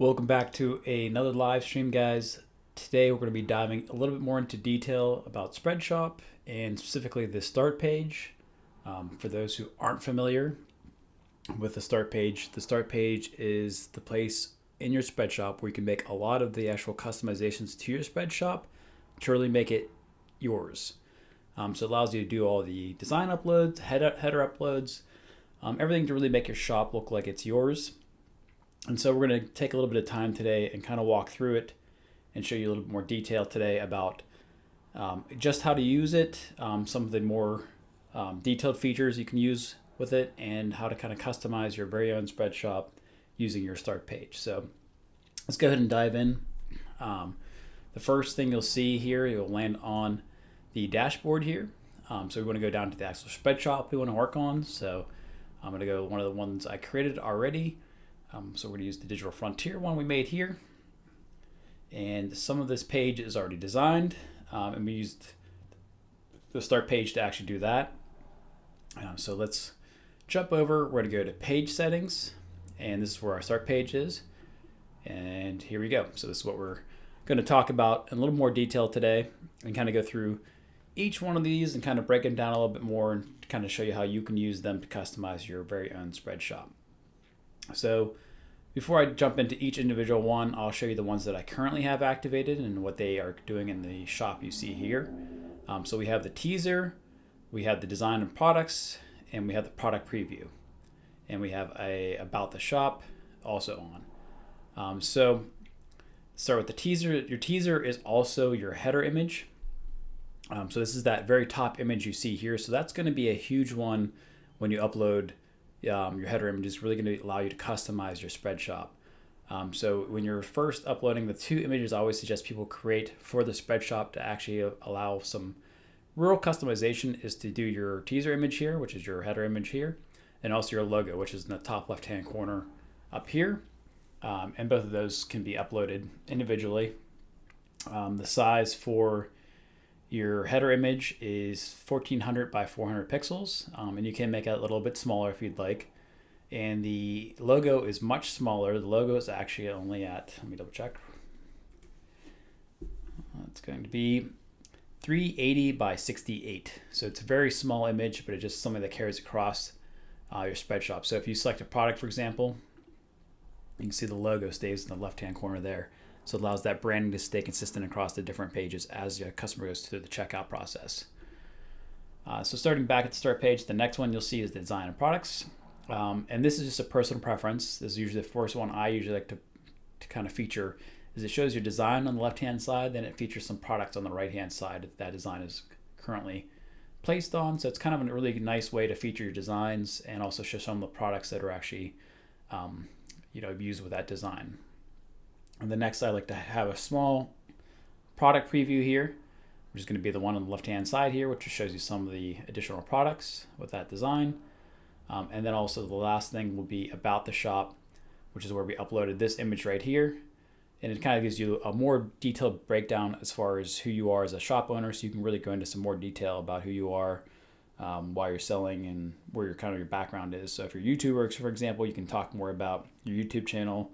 Welcome back to another live stream, guys. Today we're going to be diving a little bit more into detail about Spreadshop and specifically the start page. For those who aren't familiar with the start page is the place in your Spreadshop where you can make a lot of the actual customizations to your Spreadshop to really make it yours. So it allows you to do all the design uploads, header uploads, everything to really make your shop look like it's yours. And so we're going to take a little bit of time today and kind of walk through it and show you a little bit more detail today about just how to use it, some of the more detailed features you can use with it, and how to kind of customize your very own Spreadshop using your start page. So let's go ahead and dive in. The first thing you'll see here, you'll land on the dashboard here. So we want to go down to the actual Spreadshop we want to work on. So I'm going to go one of the ones I created already. So we're going to use the Digital Frontier one we made here. And some of this page is already designed. And we used the start page to actually do that. So let's jump over. We're going to go to page settings. And this is where our start page is. And here we go. So this is what we're going to talk about in a little more detail today and kind of go through each one of these and kind of break them down a little bit more and kind of show you how you can use them to customize your very own Spreadshop. So before I jump into each individual one, I'll show you the ones that I currently have activated and what they are doing in the shop you see here. So we have the teaser, we have the design and products, and we have the product preview. And we have a about the shop also on. So start with the teaser. Your teaser is also your header image. So this is that very top image you see here. So that's going to be a huge one when you upload. Your header image is really going to allow you to customize your Spreadshop. So when you're first uploading the two images, I always suggest people create for the Spreadshop to actually allow some real customization is to do your teaser image here, which is your header image here, and also your logo, which is in the top left-hand corner up here. And both of those can be uploaded individually. The size for your header image is 1400 by 400 pixels, and you can make it a little bit smaller if you'd like. And the logo is much smaller. The logo is actually only at, let me double check. It's going to be 380 by 68. So it's a very small image, but it's just something that carries across your Spreadshop. So if you select a product, for example, you can see the logo stays in the left-hand corner there. So it allows that branding to stay consistent across the different pages as your customer goes through the checkout process. So starting back at the start page, the next one you'll see is the design and products. And this is just a personal preference. This is usually the first one I usually like to kind of feature, is it shows your design on the left-hand side, then it features some products on the right-hand side that design is currently placed on. So it's kind of a really nice way to feature your designs and also show some of the products that are actually used with that design. And the next, I like to have a small product preview here, which is going to be the one on the left-hand side here, which shows you some of the additional products with that design. And then also the last thing will be about the shop, which is where we uploaded this image right here. And it kind of gives you a more detailed breakdown as far as who you are as a shop owner, so you can really go into some more detail about who you are, why you're selling, and where your background is. So if you're a YouTuber, for example, you can talk more about your YouTube channel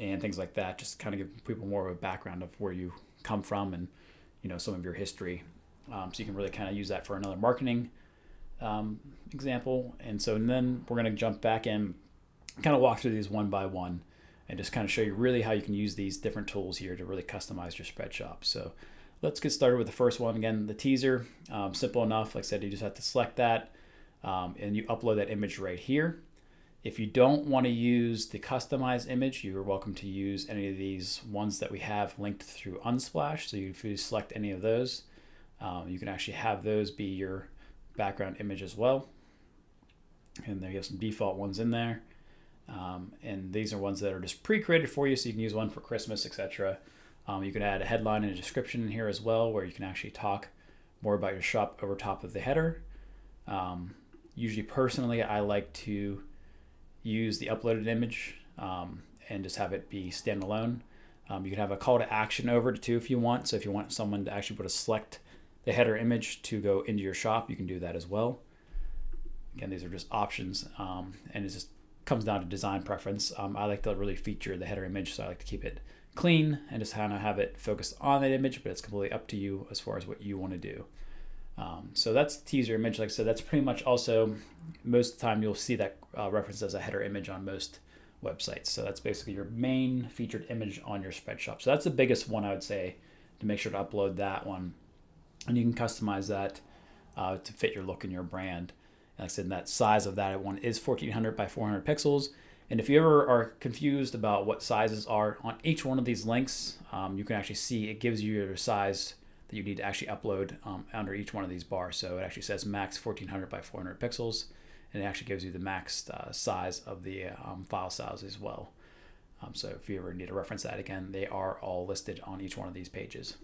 and things like that, just kind of give people more of a background of where you come from and some of your history. So you can really kind of use that for another marketing example. And then we're going to jump back in, kind of walk through these one by one, and just kind of show you really how you can use these different tools here to really customize your Spreadshop. So let's get started with the first one. Again, the teaser, simple enough. Like I said, you just have to select that and you upload that image right here. If you don't want to use the customized image, you're welcome to use any of these ones that we have linked through Unsplash. So if you select any of those, you can actually have those be your background image as well. And there you have some default ones in there. And these are ones that are just pre-created for you, so you can use one for Christmas, etc. You can add a headline and a description in here as well, where you can actually talk more about your shop over top of the header. Usually, personally, I like to use the uploaded image and just have it be standalone. You can have a call to action over it too if you want. So if you want someone to actually be able to select the header image to go into your shop, you can do that as well. Again, these are just options, and it's just comes down to design preference. I like to really feature the header image, so I like to keep it clean and just kind of have it focused on that image, but it's completely up to you as far as what you want to do. So that's the teaser image. Like I said, that's pretty much also, most of the time you'll see that referenced as a header image on most websites. So that's basically your main featured image on your Spreadshop. So that's the biggest one, I would say, to make sure to upload that one. And you can customize that to fit your look and your brand. Like I said, that size of that one is 1400 by 400 pixels. And if you ever are confused about what sizes are on each one of these links, you can actually see it gives you your size that you need to actually upload under each one of these bars. So it actually says max 1400 by 400 pixels, and it actually gives you the max size of the file size as well. So if you ever need to reference that again, they are all listed on each one of these pages.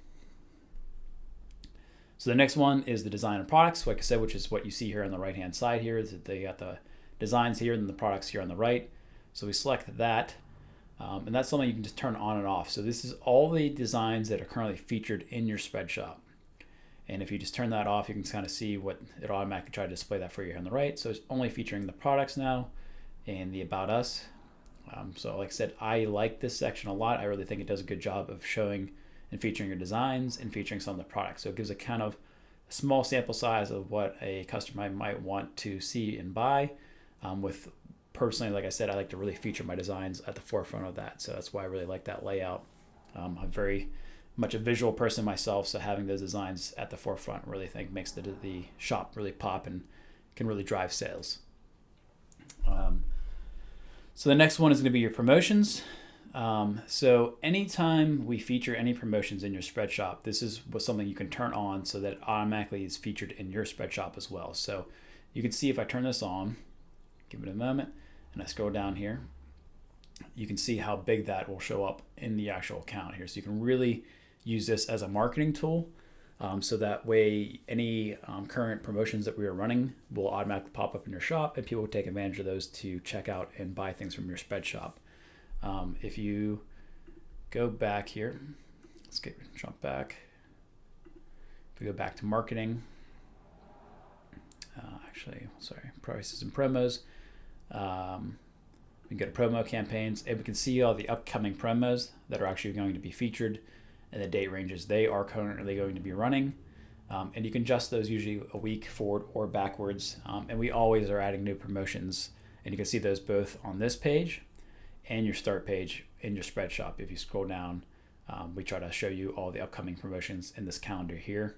So the next one is the design and products, like I said, which is what you see here on the right-hand side here. They got the designs here and the products here on the right. So we select that, and that's something you can just turn on and off. So this is all the designs that are currently featured in your Spreadshop. And if you just turn that off, you can kind of see what it automatically try to display that for you here on the right. So it's only featuring the products now and the About Us. So like I said, I like this section a lot. I really think it does a good job of showing and featuring your designs and featuring some of the products. So it gives a kind of a small sample size of what a customer might want to see and buy. With personally, like I said, I like to really feature my designs at the forefront of that. So that's why I really like that layout. I'm very much a visual person myself, so having those designs at the forefront really think makes the shop really pop and can really drive sales. So the next one is going to be your promotions. So anytime we feature any promotions in your Spreadshop, this is something you can turn on so that it automatically is featured in your Spreadshop as well. So you can see if I turn this on, give it a moment, and I scroll down here, you can see how big that will show up in the actual account here. So you can really use this as a marketing tool. So that way any current promotions that we are running will automatically pop up in your shop, and people will take advantage of those to check out and buy things from your Spreadshop. If you go back here, jump back. If we go back to marketing, prices and promos, we can go to promo campaigns, and we can see all the upcoming promos that are actually going to be featured and the date ranges they are currently going to be running. And you can adjust those usually a week forward or backwards. And we always are adding new promotions, and you can see those both on this page and your start page in your Spreadshop. If you scroll down, we try to show you all the upcoming promotions in this calendar here.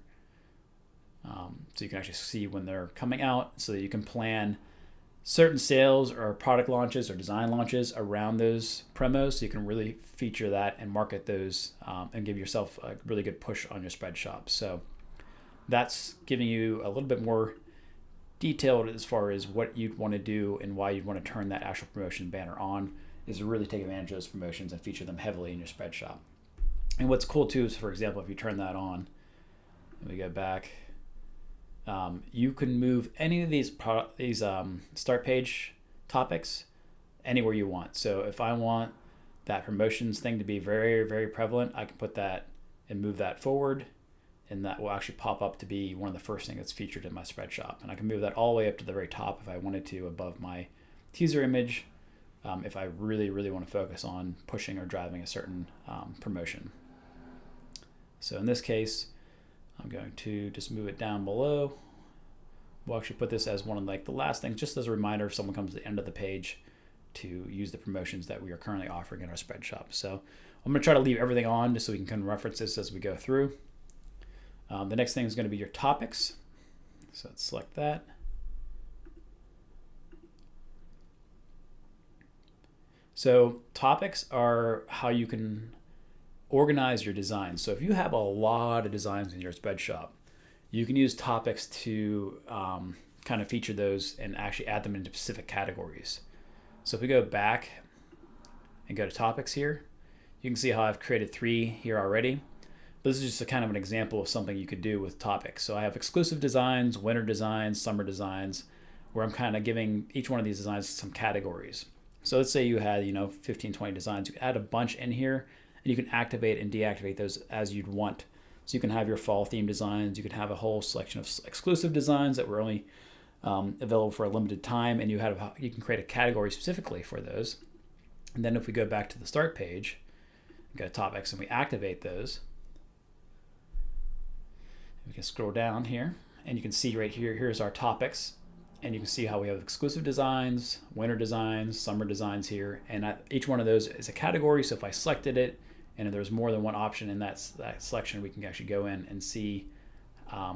So you can actually see when they're coming out, so that you can plan certain sales or product launches or design launches around those promos, so you can really feature that and market those and give yourself a really good push on your Spreadshop. So that's giving you a little bit more detailed as far as what you'd want to do and why you'd want to turn that actual promotion banner on, is to really take advantage of those promotions and feature them heavily in your Spreadshop. And what's cool too is, for example, if you turn that on and we go back, you can move any of these start page topics anywhere you want. So if I want that promotions thing to be very, very prevalent, I can put that and move that forward, and that will actually pop up to be one of the first things that's featured in my Spreadshop. And I can move that all the way up to the very top if I wanted to, above my teaser image, if I really, really want to focus on pushing or driving a certain promotion. So in this case, I'm going to just move it down below. We'll actually put this as one of the last things, just as a reminder if someone comes to the end of the page, to use the promotions that we are currently offering in our Spreadshop. So I'm going to try to leave everything on just so we can kind of reference this as we go through. The next thing is going to be your topics. So let's select that. So topics are how you can organize your designs. So if you have a lot of designs in your Spreadshop, you can use topics to kind of feature those and actually add them into specific categories. So if we go back and go to topics here, you can see how I've created 3 here already. But this is just a kind of an example of something you could do with topics. So I have exclusive designs, winter designs, summer designs, where I'm kind of giving each one of these designs some categories. So let's say you had 15, 20 designs. You can add a bunch in here, and you can activate and deactivate those as you'd want. So you can have your fall theme designs. You can have a whole selection of exclusive designs that we're only available for a limited time, and you can create a category specifically for those. And then if we go back to the start page, go to topics and we activate those, we can scroll down here and you can see right here, here's our topics, and you can see how we have exclusive designs, winter designs, summer designs here, and each one of those is a category. So if I selected it and if there's more than one option in that selection, we can actually go in and see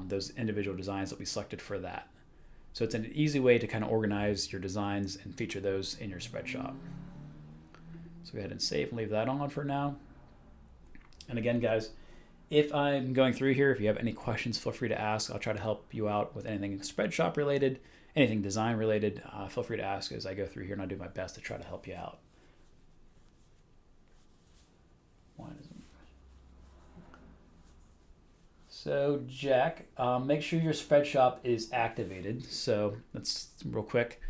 those individual designs that we selected for that. So it's an easy way to kind of organize your designs and feature those in your Spreadshop. So go ahead and save and leave that on for now. And again, guys, if I'm going through here, if you have any questions, feel free to ask. I'll try to help you out with anything Spreadshop related, anything design related. Feel free to ask as I go through here, and I'll do my best to try to help you out. So Jack, make sure your Spreadshop is activated. So that's real quick.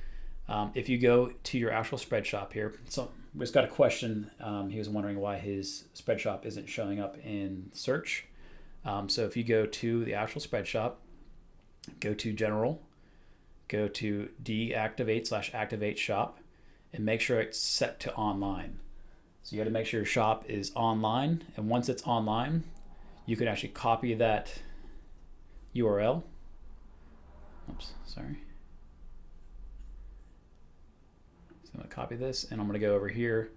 If you go to your actual Spreadshop here, so we've got a question. He was wondering why his Spreadshop isn't showing up in search. So if you go to the actual Spreadshop, go to General, go to deactivate/activate shop, and make sure it's set to online. So you got to make sure your shop is online, and once it's online, you can actually copy that URL. Oops, sorry. So I'm going to copy this, and I'm going to go over here,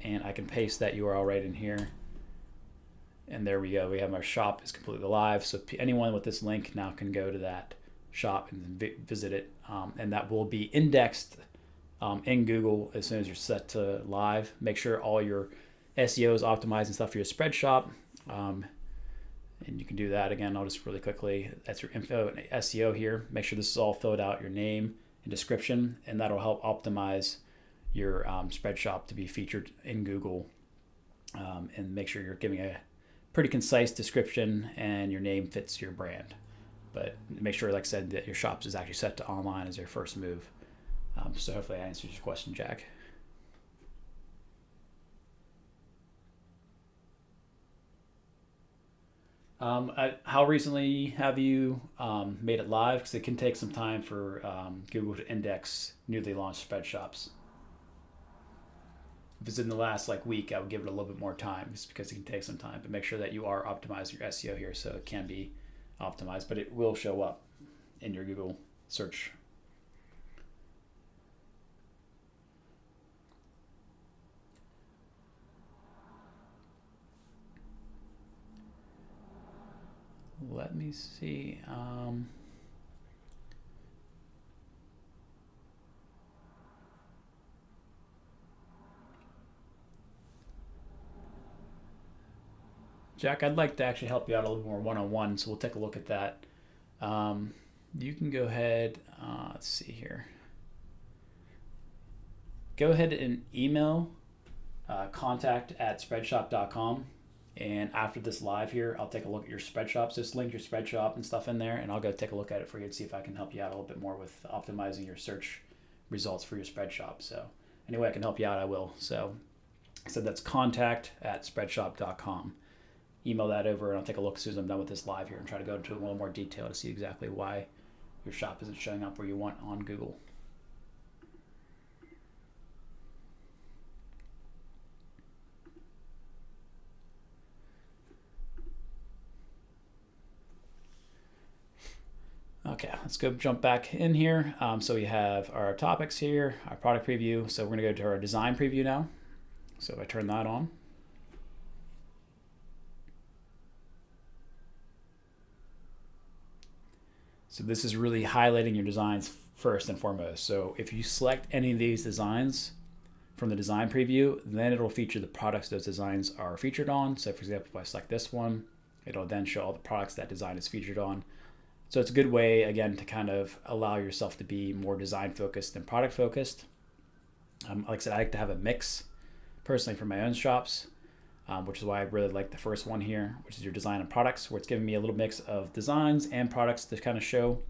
and I can paste that URL right in here. And there we go. We have our shop is completely live. So anyone with this link now can go to that shop and visit it, and that will be indexed in Google as soon as you're set to live. Make sure all your SEO is optimized and stuff for your Spreadshop. And you can do that again. I'll just really quickly, that's your info and SEO here. Make sure this is all filled out, your name and description, and that'll help optimize your Spreadshop to be featured in Google. And make sure you're giving a pretty concise description and your name fits your brand. But make sure, like I said, that your shop is actually set to online as your first move. So hopefully that answers your question, Jack. How recently have you made it live? Because it can take some time for Google to index newly launched Spreadshops. If it's in the last week, I would give it a little bit more time just because it can take some time. But make sure that you are optimizing your SEO here so it can be optimized, but it will show up in your Google search. Let me see. Jack, I'd like to actually help you out a little more one-on-one, so we'll take a look at that. You can go ahead, let's see here. Go ahead and email contact@spreadshop.com. And after this live here, I'll take a look at your Spreadshops. Just link your Spreadshop and stuff in there, and I'll go take a look at it for you and see if I can help you out a little bit more with optimizing your search results for your Spreadshop. So any way I can help you out, I will. So I said that's contact@spreadshop.com. Email that over, and I'll take a look as soon as I'm done with this live here and try to go into a little more detail to see exactly why your shop isn't showing up where you want on Google. Okay, let's go jump back in here. So we have our topics here, our product preview. So we're going to go to our design preview now. So if I turn that on. So this is really highlighting your designs first and foremost. So if you select any of these designs from the design preview, then it'll feature the products those designs are featured on. So for example, if I select this one, it'll then show all the products that design is featured on. So it's a good way, again, to kind of allow yourself to be more design focused than product focused. Like I said, I like to have a mix personally for my own shops, which is why I really like the first one here, which is your design and products, where it's giving me a little mix of designs and products to kind of show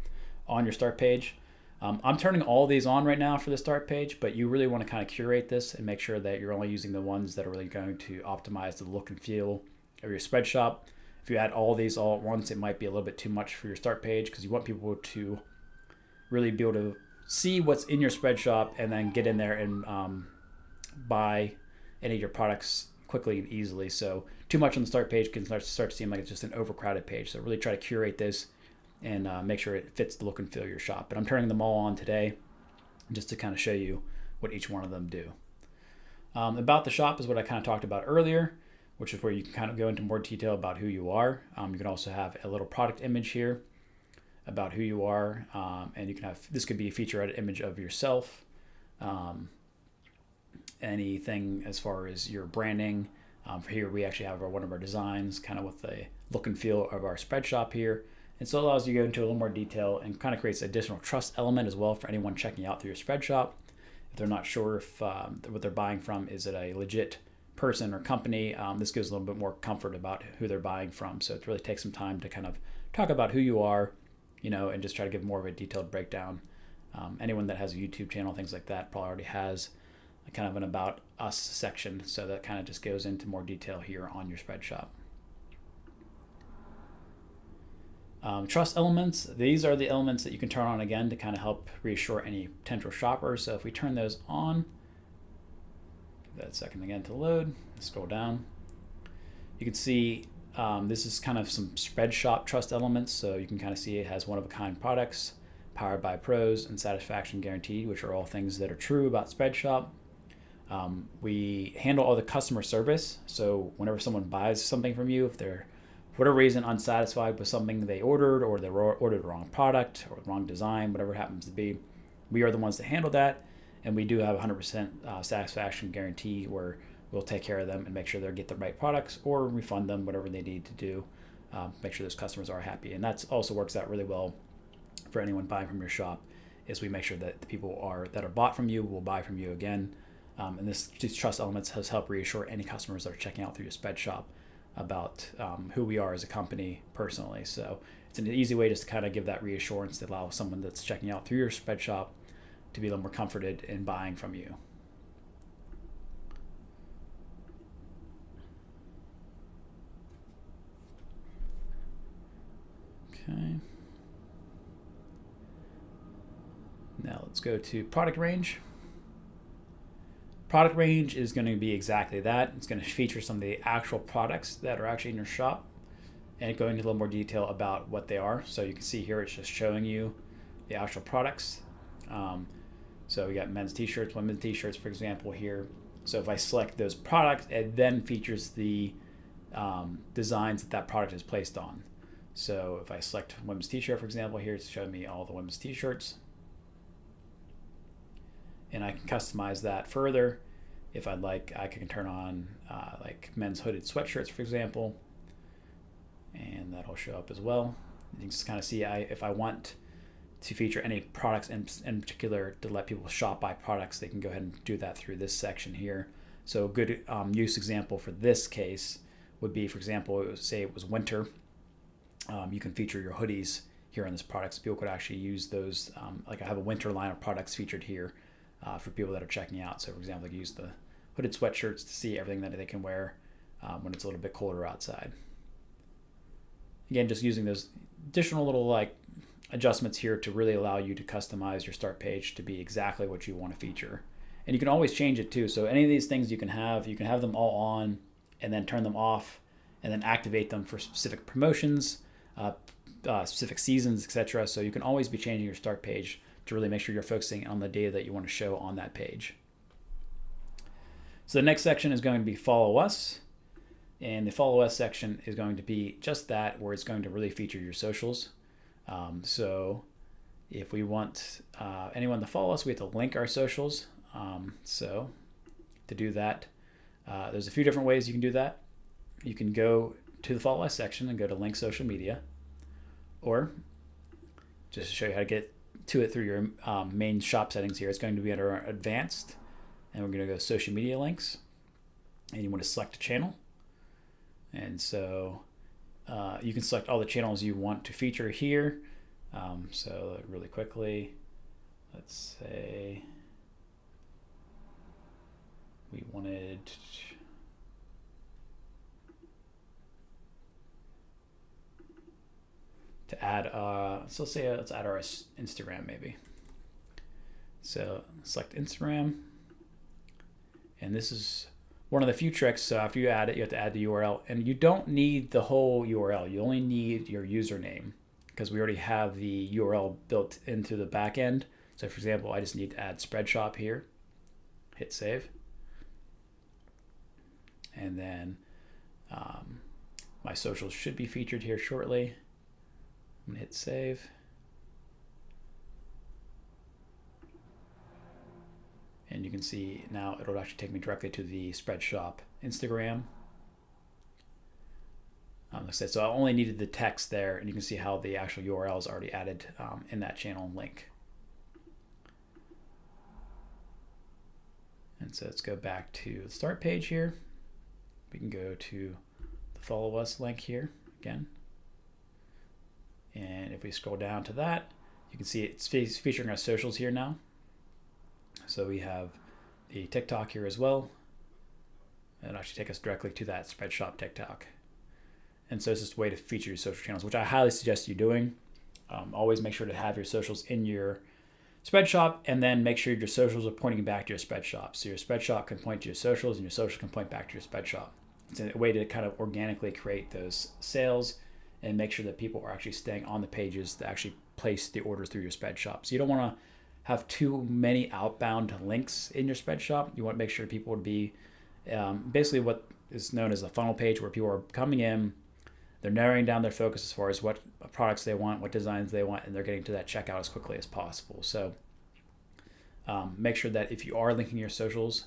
on your start page. I'm turning all these on right now for the start page, but you really want to kind of curate this and make sure that you're only using the ones that are really going to optimize the look and feel of your Spreadshop. If you add all these all at once, it might be a little bit too much for your start page because you want people to really be able to see what's in your Spreadshop and then get in there and buy any of your products quickly and easily. So too much on the start page can start to seem like it's just an overcrowded page. So really try to curate this and make sure it fits the look and feel of your shop. But I'm turning them all on today just to kind of show you what each one of them do. About the shop is what I kind of talked about earlier, which is where you can kind of go into more detail about who you are. You can also have a little product image here about who you are, and you can have, this could be a feature-edit image of yourself, anything as far as your branding. For here we actually have one of our designs kind of with the look and feel of our Spreadshop here. And so it allows you to go into a little more detail and kind of creates an additional trust element as well for anyone checking out through your Spreadshop. If they're not sure if what they're buying from, is it a legit person or company, this gives a little bit more comfort about who they're buying from. So it really takes some time to kind of talk about who you are, and just try to give more of a detailed breakdown. Anyone that has a YouTube channel, things like that, probably already has a kind of an About Us section. So that kind of just goes into more detail here on your Spreadshop. Trust elements, these are the elements that you can turn on again to kind of help reassure any potential shoppers. So if we turn those on, give that a second again to load, scroll down, you can see this is kind of some Spreadshop trust elements. So you can kind of see it has one-of-a-kind products, powered by pros, and satisfaction guaranteed, which are all things that are true about Spreadshop. We handle all the customer service. So whenever someone buys something from you, if they're for whatever reason unsatisfied with something they ordered, or they ordered the wrong product or the wrong design, whatever it happens to be, we are the ones that handle that. And we do have a 100% satisfaction guarantee where we'll take care of them and make sure they get the right products or refund them, whatever they need to do, make sure those customers are happy. And that also works out really well for anyone buying from your shop, is we make sure that the people that are bought from you will buy from you again. And these trust elements has helped reassure any customers that are checking out through your Spreadshop about who we are as a company personally. So it's an easy way just to kind of give that reassurance to allow someone that's checking out through your Spreadshop to be a little more comforted in buying from you. Okay. Now let's go to product range. Product range is going to be exactly that. It's going to feature some of the actual products that are actually in your shop and go into a little more detail about what they are. So you can see here it's just showing you the actual products. So we got men's t-shirts, women's t-shirts, for example, here. So if I select those products, it then features the designs that product is placed on. So if I select women's t-shirt, for example, here it's showing me all the women's t-shirts. And I can customize that further. If I'd like, I can turn on like men's hooded sweatshirts, for example, and that'll show up as well. You can just kind of see if I want to feature any products in particular to let people shop by products, they can go ahead and do that through this section here. So a good use example for this case would be, for example, say it was winter. You can feature your hoodies here on this product. So people could actually use those. Like I have a winter line of products featured here for people that are checking out. So for example, they use the hooded sweatshirts to see everything that they can wear when it's a little bit colder outside. Again, just using those additional little like adjustments here to really allow you to customize your start page to be exactly what you want to feature. And you can always change it too. So any of these things you can have them all on and then turn them off and then activate them for specific promotions, specific seasons, etc. So you can always be changing your start page to really make sure you're focusing on the data that you want to show on that page. So the next section is going to be Follow Us. And the Follow Us section is going to be just that, where it's going to really feature your socials. So if we want anyone to follow us, we have to link our socials. So to do that, there's a few different ways you can do that. You can go to the Follow Us section and go to Link Social Media, or just to show you how to get to it through your main shop settings here, it's going to be under Advanced, and we're going to go Social Media Links, and you want to select a channel. And so you can select all the channels you want to feature here. So really quickly, let's say we wanted to add, so let's add our Instagram maybe. So select Instagram, and this is one of the few tricks. So after you add it, you have to add the URL, and you don't need the whole URL. You only need your username, because we already have the URL built into the back end. So for example, I just need to add Spreadshop here, hit save. And then my socials should be featured here shortly. I'm gonna hit save. And you can see now it'll actually take me directly to the Spreadshop Instagram. Like I said, so I only needed the text there, and you can see how the actual URL is already added in that channel link. And so let's go back to the start page here. We can go to the follow us link here again. And if we scroll down to that, you can see it's featuring our socials here now. So we have the TikTok here as well. It'll actually take us directly to that Spreadshop TikTok. And so it's just a way to feature your social channels, which I highly suggest you doing. Always make sure to have your socials in your Spreadshop, and then make sure your socials are pointing back to your Spreadshop. So your Spreadshop can point to your socials, and your socials can point back to your Spreadshop. It's a way to kind of organically create those sales and make sure that people are actually staying on the pages to actually place the orders through your Spreadshop. So you don't want to have too many outbound links in your Spreadshop. You want to make sure people would be basically what is known as a funnel page, where people are coming in, they're narrowing down their focus as far as what products they want, what designs they want, and they're getting to that checkout as quickly as possible. So make sure that if you are linking your socials,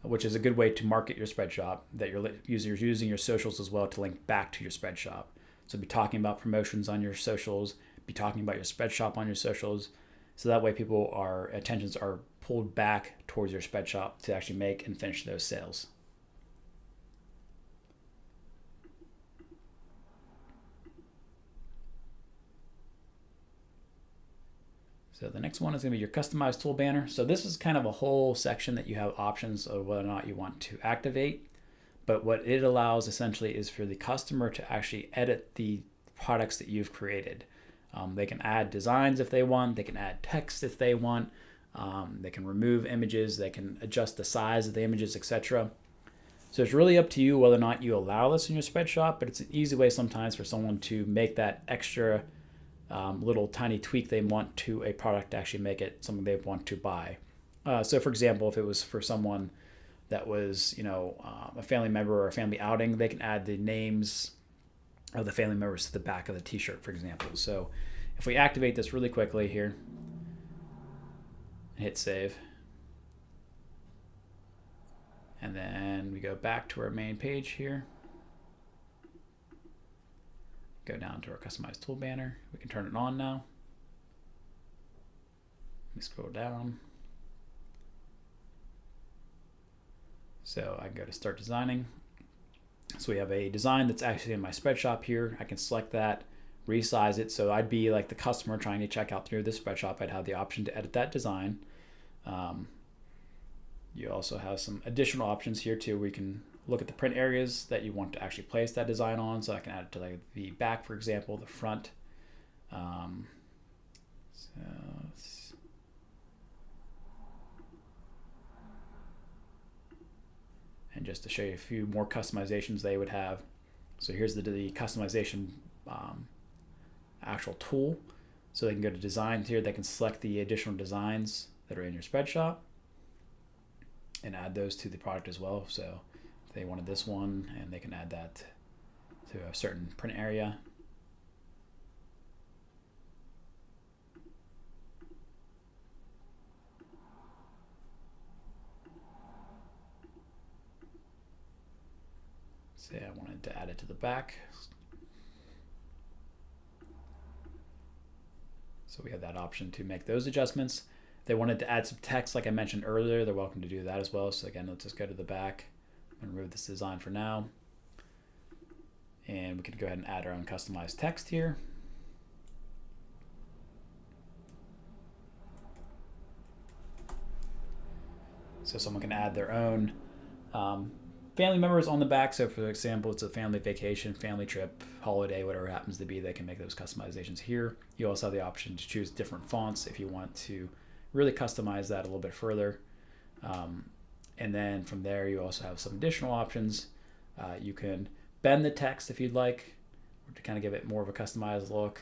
which is a good way to market your Spreadshop, that you're using your socials as well to link back to your Spreadshop. So be talking about promotions on your socials, be talking about your Spreadshop on your socials, so that way attentions are pulled back towards your Spreadshop to actually make and finish those sales. So the next one is going to be your customized tool banner. So this is kind of a whole section that you have options of whether or not you want to activate. But what it allows essentially is for the customer to actually edit the products that you've created. They can add designs if they want. They can add text if they want. They can remove images. They can adjust the size of the images, etc. So it's really up to you whether or not you allow this in your Spreadshop, but it's an easy way sometimes for someone to make that extra little tiny tweak they want to a product to actually make it something they want to buy. So for example, if it was for someone that was, a family member or a family outing, they can add the names of the family members to the back of the t-shirt, for example. So if we activate this really quickly here, hit save, and then we go back to our main page here, go down to our customized tool banner. We can turn it on now. Let me scroll down. So I can go to start designing. So we have a design that's actually in my Spreadshop here. I can select that, resize it. So I'd be like the customer trying to check out through the Spreadshop. I'd have the option to edit that design. You also have some additional options here too, where you can look at the print areas that you want to actually place that design on. So I can add it to like the back, for example, the front. And just to show you a few more customizations they would have. So here's the customization actual tool. So they can go to designs here. They can select the additional designs that are in your Spreadshop and add those to the product as well. So if they wanted this one, and they can add that to a certain print area. Say I wanted to add it to the back. So we have that option to make those adjustments. If they wanted to add some text, like I mentioned earlier, they're welcome to do that as well. So again, let's just go to the back and remove this design for now. And we could go ahead and add our own customized text here. So someone can add their own family members on the back. So for example, it's a family vacation, family trip, holiday, whatever it happens to be, they can make those customizations here. You also have the option to choose different fonts if you want to really customize that a little bit further. And then from there, you also have some additional options. You can bend the text if you'd like to kind of give it more of a customized look.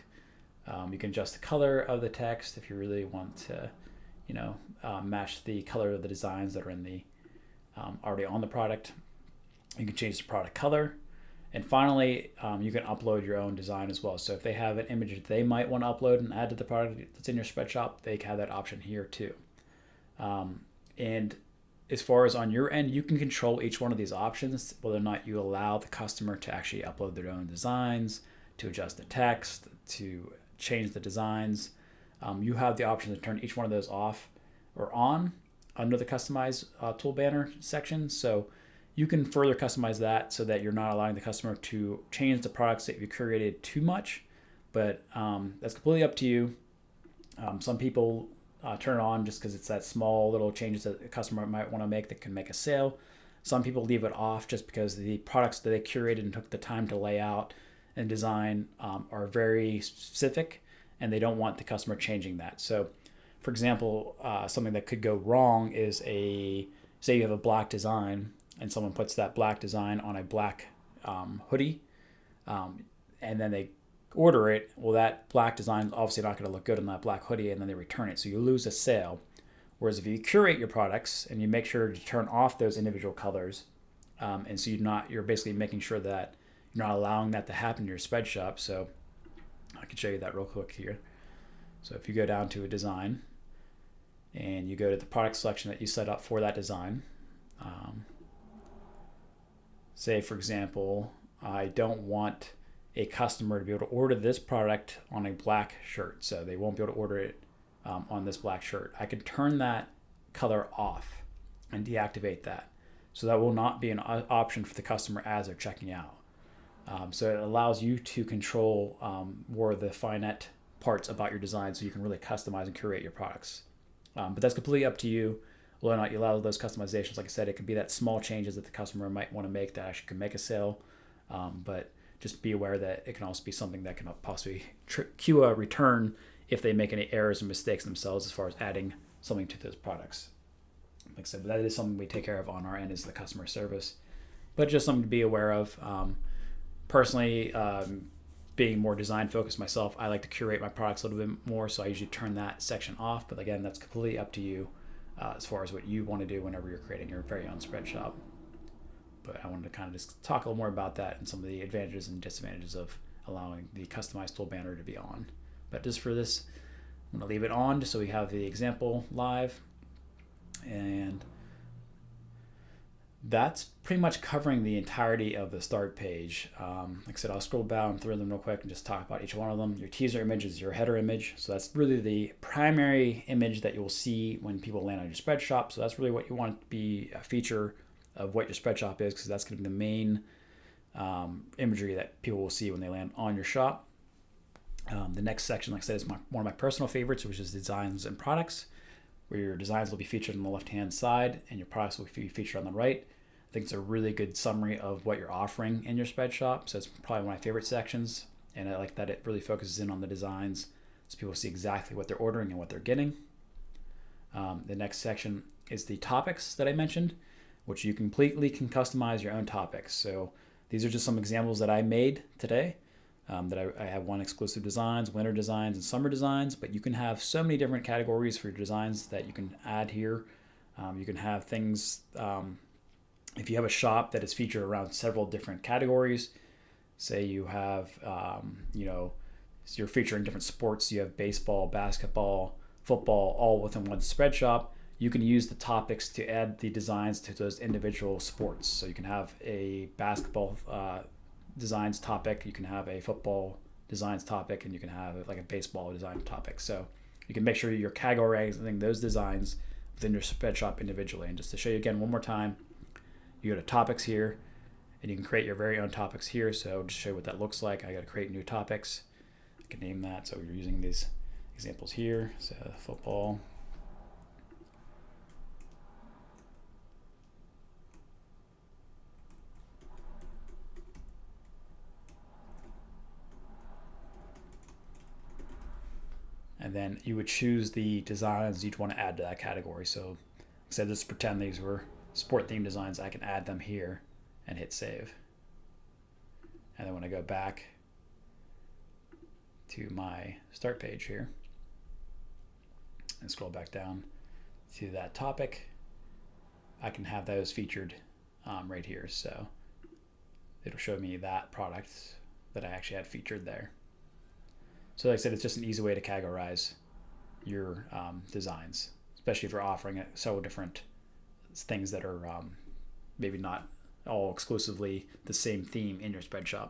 You can adjust the color of the text if you really want to, match the color of the designs that are in the already on the product. You can change the product color. And finally, you can upload your own design as well. So if they have an image that they might want to upload and add to the product that's in your Spreadshop, they have that option here too. And as far as on your end, you can control each one of these options, whether or not you allow the customer to actually upload their own designs, to adjust the text, to change the designs. You have the option to turn each one of those off or on under the Customize Tool Banner section. So you can further customize that so that you're not allowing the customer to change the products that you created too much, but that's completely up to you. Some people turn it on just because it's that small little changes that a customer might want to make that can make a sale. Some people leave it off just because the products that they curated and took the time to lay out and design are very specific, and they don't want the customer changing that. So for example, something that could go wrong is say you have a black design and someone puts that black design on a black hoodie, and then they order it. Well, that black design is obviously not going to look good on that black hoodie, and then they return it. So you lose a sale. Whereas if you curate your products and you make sure to turn off those individual colors, and so you're basically making sure that you're not allowing that to happen in your Spreadshop. So I can show you that real quick here. So if you go down to a design and you go to the product selection that you set up for that design, say for example, I don't want a customer to be able to order this product on a black shirt, so they won't be able to order it on this black shirt. I can turn that color off and deactivate that, so that will not be an option for the customer as they're checking out. So it allows you to control more of the finite parts about your design, so you can really customize and curate your products. But that's completely up to you whether or not you allow those customizations. Like I said, it could be that small changes that the customer might want to make that actually can make a sale, but just be aware that it can also be something that can possibly cue a return if they make any errors and mistakes themselves as far as adding something to those products. Like I said, but that is something we take care of on our end, is the customer service. But just something to be aware of. Personally, being more design focused myself, I like to curate my products a little bit more, so I usually turn that section off. But again, that's completely up to you as far as what you want to do whenever you're creating your very own Spreadshop. But I wanted to kind of just talk a little more about that and some of the advantages and disadvantages of allowing the customized tool banner to be on. But just for this, I'm going to leave it on just so we have the example live. And that's pretty much covering the entirety of the start page. Like I said, I'll scroll down through them real quick and just talk about each one of them. Your teaser image is your header image. So that's really the primary image that you'll see when people land on your Spreadshop. So that's really what you want to be a feature of what your Spreadshop is, because that's going to be the main imagery that people will see when they land on your shop. The next section, like I said, is one of my personal favorites, which is designs and products, where your designs will be featured on the left-hand side and your products will be featured on the right. I think it's a really good summary of what you're offering in your Spreadshop. So it's probably one of my favorite sections, and I like that it really focuses in on the designs so people see exactly what they're ordering and what they're getting. The next section is the topics that I mentioned, which you completely can customize your own topics. So these are just some examples that I made today. That I have one exclusive designs, winter designs, and summer designs, but you can have so many different categories for your designs that you can add here. You can have things, if you have a shop that is featured around several different categories, say you have, so you're featuring different sports, you have baseball, basketball, football, all within one Spreadshop. You can use the topics to add the designs to those individual sports. So you can have a basketball designs topic, you can have a football designs topic, and you can have like a baseball design topic. So you can make sure you're categorizing those designs within your Spreadshop individually. And just to show you again one more time, you go to topics here, and you can create your very own topics here. So just show you what that looks like. I got to create new topics. I can name that. So you're using these examples here. So football. and then you would choose the designs you'd want to add to that category. So like I said, let's pretend these were sport themed designs. I can add them here and hit save. And then when I go back to my start page here and scroll back down to that topic, I can have those featured right here. So it'll show me that product that I actually had featured there. So like I said, it's just an easy way to categorize your designs, especially if you're offering several different things that are maybe not all exclusively the same theme in your Spreadshop.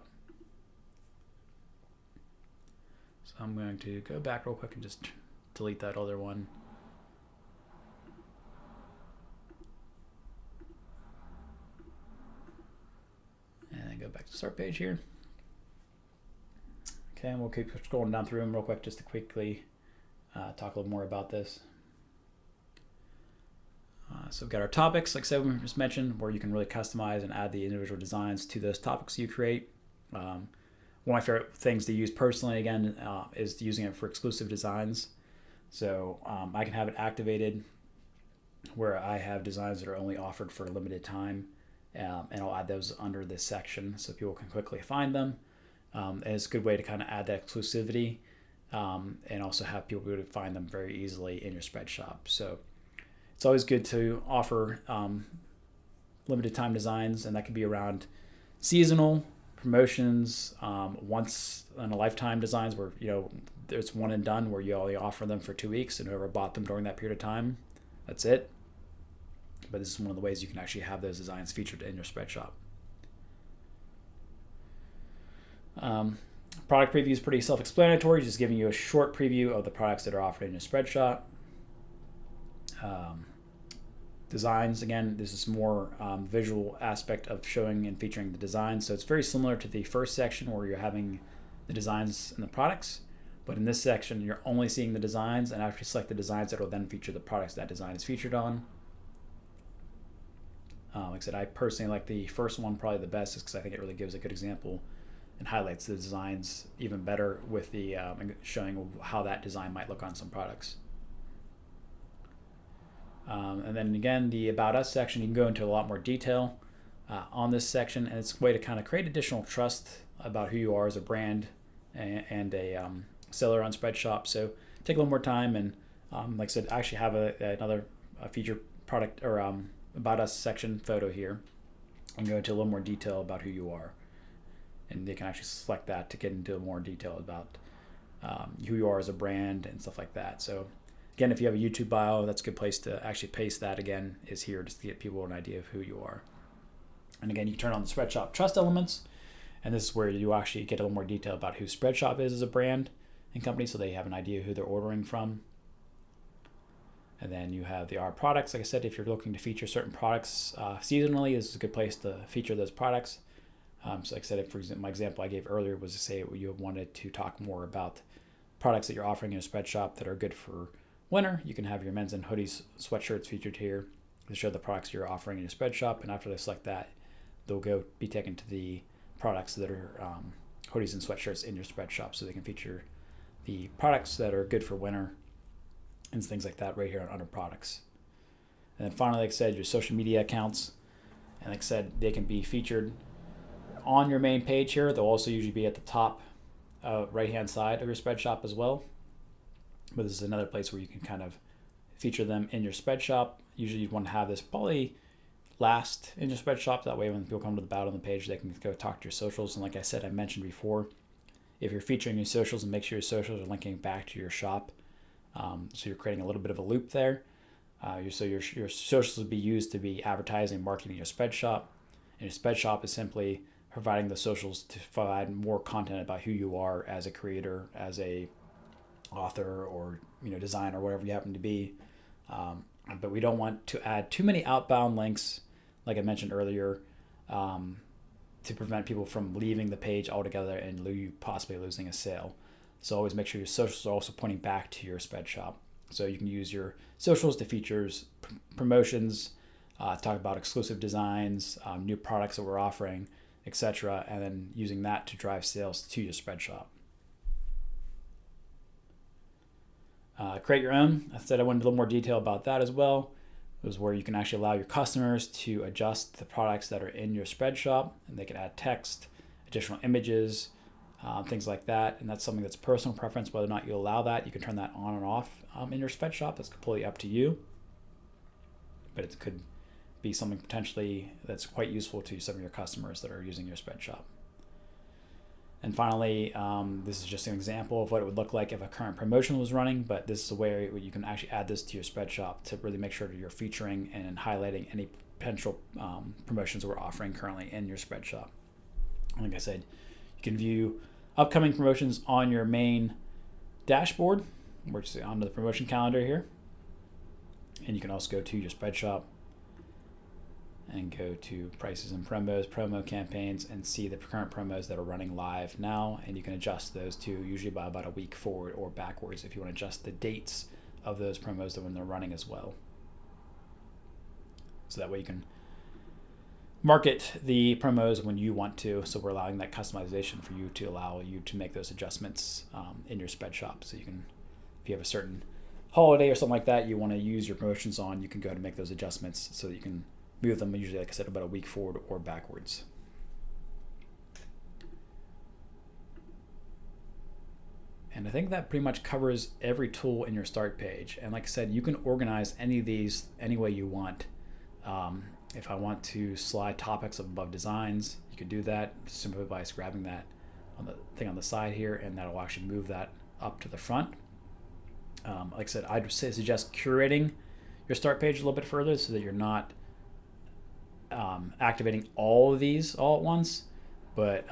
So I'm going to go back real quick and just delete that other one. And then go back to the start page here. Okay, and we'll keep scrolling down through them real quick just to quickly talk a little more about this. So we've got our topics, like I said, we just mentioned, where you can really customize and add the individual designs to those topics you create. One of my favorite things to use personally, again, is using it for exclusive designs. So I can have it activated where I have designs that are only offered for a limited time, and I'll add those under this section so people can quickly find them. And it's a good way to kind of add that exclusivity and also have people be able to find them very easily in your Spreadshop. So it's always good to offer limited time designs, and that could be around seasonal promotions, once in a lifetime designs where, you know, there's one and done where you only offer them for 2 weeks, and whoever bought them during that period of time, that's it. But this is one of the ways you can actually have those designs featured in your Spreadshop. Product preview is pretty self-explanatory, just giving you a short preview of the products that are offered in your Spreadshop. Designs, again, this is more visual aspect of showing and featuring the designs. So it's very similar to the first section where you're having the designs and the products. But in this section, you're only seeing the designs, and after you select the designs, that will then feature the products that design is featured on. Like I said, I personally like the first one probably the best, because I think it really gives a good example and highlights the designs even better with the showing how that design might look on some products. And then again, the About Us section, you can go into a lot more detail on this section, and it's a way to kind of create additional trust about who you are as a brand and a seller on Spreadshop. So take a little more time, and like I said, I actually have another feature product or About Us section photo here, and go into a little more detail about who you are. And they can actually select that to get into more detail about who you are as a brand and stuff like that. So again, if you have a YouTube bio, that's a good place to actually paste that. Again, is here just to get people an idea of who you are. And again, you turn on the Spreadshop trust elements, and this is where you actually get a little more detail about who Spreadshop is as a brand and company, so they have an idea who they're ordering from. And then you have the Our Products. Like I said, if you're looking to feature certain products seasonally, this is a good place to feature those products. So like I said, for example, my example I gave earlier was to say you wanted to talk more about products that you're offering in a Spreadshop that are good for winter. You can have your men's and hoodies, sweatshirts featured here to show the products you're offering in your Spreadshop. And after they select that, they'll be taken to the products that are hoodies and sweatshirts in your Spreadshop, so they can feature the products that are good for winter and things like that right here under products. And then finally, like I said, your social media accounts. And like I said, they can be featured on your main page here. They'll also usually be at the top right-hand side of your Spreadshop as well. But this is another place where you can kind of feature them in your Spreadshop. Usually you'd want to have this probably last in your Spreadshop. That way when people come to the about on the page, they can go talk to your socials. And like I said, I mentioned before, if you're featuring your socials, and make sure your socials are linking back to your shop. So you're creating a little bit of a loop there. So your socials would be used to be advertising, marketing your Spreadshop. And your Spreadshop is simply providing the socials to provide more content about who you are as a creator, as a author, or designer, whatever you happen to be. But we don't want to add too many outbound links, like I mentioned earlier, to prevent people from leaving the page altogether and you possibly losing a sale. So always make sure your socials are also pointing back to your Spreadshop. So you can use your socials to feature promotions, talk about exclusive designs, new products that we're offering, etc., and then using that to drive sales to your Spreadshop. Create your own. I said I went into a little more detail about that as well. It was where you can actually allow your customers to adjust the products that are in your Spreadshop, and they can add text, additional images, things like that. And that's something that's personal preference, whether or not you allow that. You can turn that on and off in your Spreadshop. That's completely up to you. But it could be something potentially that's quite useful to some of your customers that are using your Spreadshop. And finally, this is just an example of what it would look like if a current promotion was running, but this is a way where you can actually add this to your Spreadshop to really make sure that you're featuring and highlighting any potential promotions that we're offering currently in your Spreadshop. Like I said, you can view upcoming promotions on your main dashboard, which is onto the promotion calendar here. And you can also go to your Spreadshop and go to prices and promos, promo campaigns, and see the current promos that are running live now. And you can adjust those to usually by about a week forward or backwards if you want to adjust the dates of those promos when they're running as well. So that way you can market the promos when you want to. So we're allowing that customization for you to allow you to make those adjustments in your Spreadshop. So you can, if you have a certain holiday or something like that you want to use your promotions on, you can go ahead and make those adjustments so that you can move them usually, like I said, about a week forward or backwards. And I think that pretty much covers every tool in your start page. And like I said, you can organize any of these any way you want. If I want to slide topics above designs, you can do that simply by grabbing that on the thing on the side here, and that'll actually move that up to the front. Like I said, I'd suggest curating your start page a little bit further so that you're not activating all of these all at once, but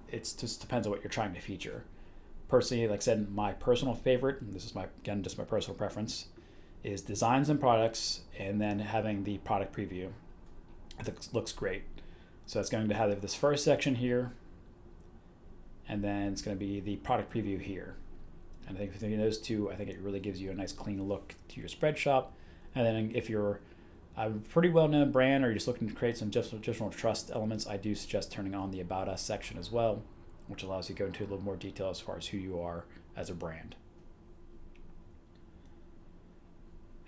it just depends on what you're trying to feature. Personally, like I said, my personal favorite, and this is just my personal preference, is designs and products, and then having the product preview. It looks great. So it's going to have this first section here, and then it's going to be the product preview here. And I think between those two, I think it really gives you a nice clean look to your Spreadshop. And then if you're a pretty well-known brand, or you're just looking to create some additional trust elements, I do suggest turning on the About Us section as well, which allows you to go into a little more detail as far as who you are as a brand.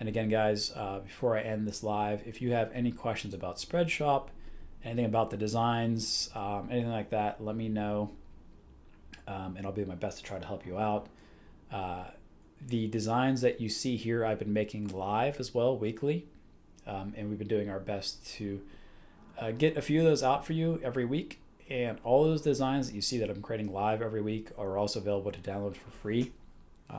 And again, guys, before I end this live, if you have any questions about Spreadshop, anything about the designs, anything like that, let me know, and I'll do my best to try to help you out. The designs that you see here, I've been making live as well, weekly. And we've been doing our best to get a few of those out for you every week. And all those designs that you see that I'm creating live every week are also available to download for free.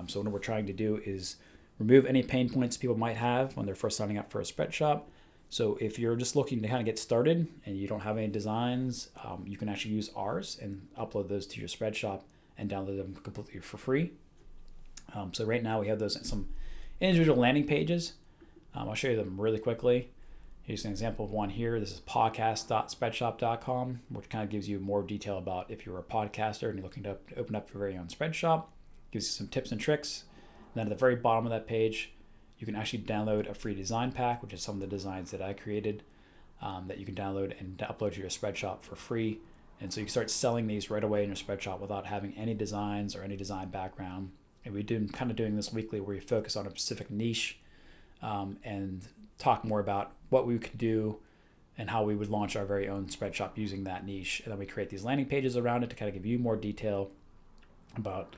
So what we're trying to do is remove any pain points people might have when they're first signing up for a Spreadshop. So if you're just looking to kind of get started and you don't have any designs, you can actually use ours and upload those to your Spreadshop and download them completely for free. So right now we have those in some individual landing pages. I'll show you them really quickly. Here's an example of one here. This is podcast.spreadshop.com, which kind of gives you more detail about if you're a podcaster and you're looking to open up your very own Spreadshop. Gives you some tips and tricks. And then at the very bottom of that page, you can actually download a free design pack, which is some of the designs that I created that you can download and upload to your Spreadshop for free. And so you can start selling these right away in your Spreadshop without having any designs or any design background. And we're kind of doing this weekly where we focus on a specific niche and talk more about what we could do and how we would launch our very own Spreadshop using that niche. And then we create these landing pages around it to kind of give you more detail about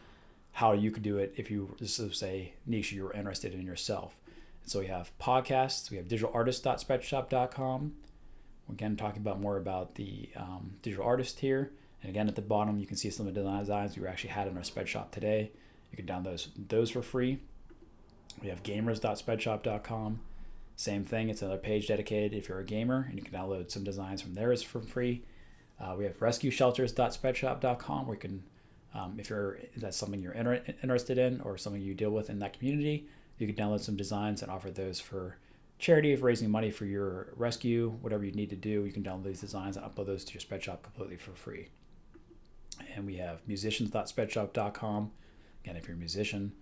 how you could do it if this is a niche you're interested in yourself. And so we have podcasts, we have digitalartist.spreadshop.com. Again, talking about more about the digital artist here. And again, at the bottom, you can see some of the designs we actually had in our Spreadshop today. You can download those for free. We have gamers.spreadshop.com. Same thing, it's another page dedicated if you're a gamer, and you can download some designs from there for free. We have rescueshelters.spreadshop.com, where you can, if that's something you're interested in or something you deal with in that community, you can download some designs and offer those for charity of raising money for your rescue, whatever you need to do. You can download these designs and upload those to your Spreadshop completely for free. And we have musicians.spreadshop.com. Again, if you're a musician.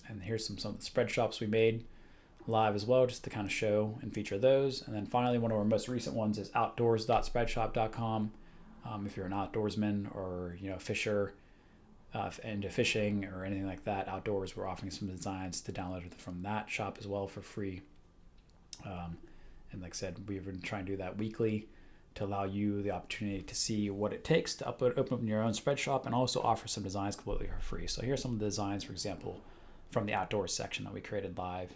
And here's some of the Spreadshops we made live as well, just to kind of show and feature those. And then finally, one of our most recent ones is outdoors.spreadshop.com. If you're an outdoorsman or fisher, into fishing or anything like that, outdoors, we're offering some designs to download from that shop as well for free. And like I said, we've been trying to do that weekly to allow you the opportunity to see what it takes to open your own Spreadshop and also offer some designs completely for free. So here's some of the designs, for example, from the outdoors section that we created live.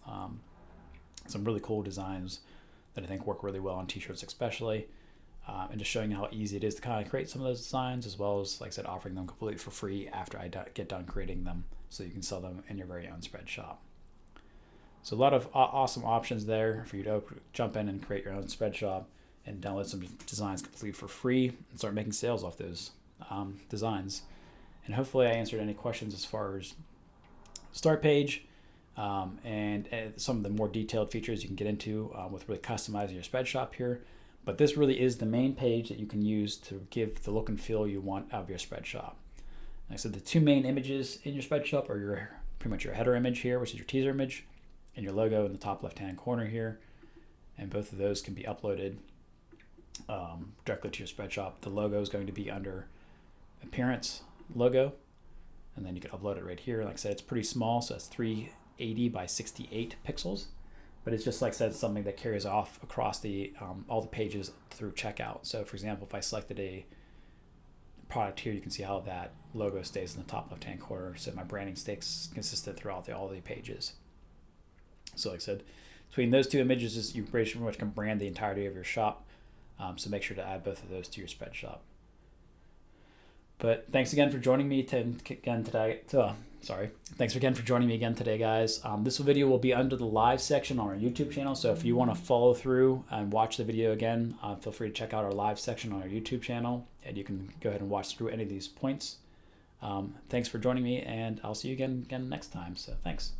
Some really cool designs that I think work really well on t-shirts especially. And just showing how easy it is to kind of create some of those designs, as well as, like I said, offering them completely for free after I get done creating them so you can sell them in your very own Spreadshop. So a lot of awesome options there for you to jump in and create your own Spreadshop and download some designs completely for free and start making sales off those designs. And hopefully I answered any questions as far as Start Page and some of the more detailed features you can get into with really customizing your Spreadshop here. But this really is the main page that you can use to give the look and feel you want out of your Spreadshop. Like I said, the two main images in your Spreadshop are pretty much your header image here, which is your teaser image, and your logo in the top left-hand corner here. And both of those can be uploaded directly to your Spreadshop. The logo is going to be under Appearance Logo, and then you can upload it right here. Like I said, it's pretty small, so it's 380 by 68 pixels. But it's just, like I said, something that carries off across the all the pages through checkout. So for example, if I selected a product here, you can see how that logo stays in the top left-hand corner. So my branding stays consistent throughout all the pages. So like I said, between those two images, you pretty much can brand the entirety of your shop. So make sure to add both of those to your Spreadshop. But thanks again for joining me today. Thanks again for joining me again today, guys. This video will be under the live section on our YouTube channel. So if you want to follow through and watch the video again, feel free to check out our live section on our YouTube channel, and you can go ahead and watch through any of these points. Thanks for joining me, and I'll see you again next time. So thanks.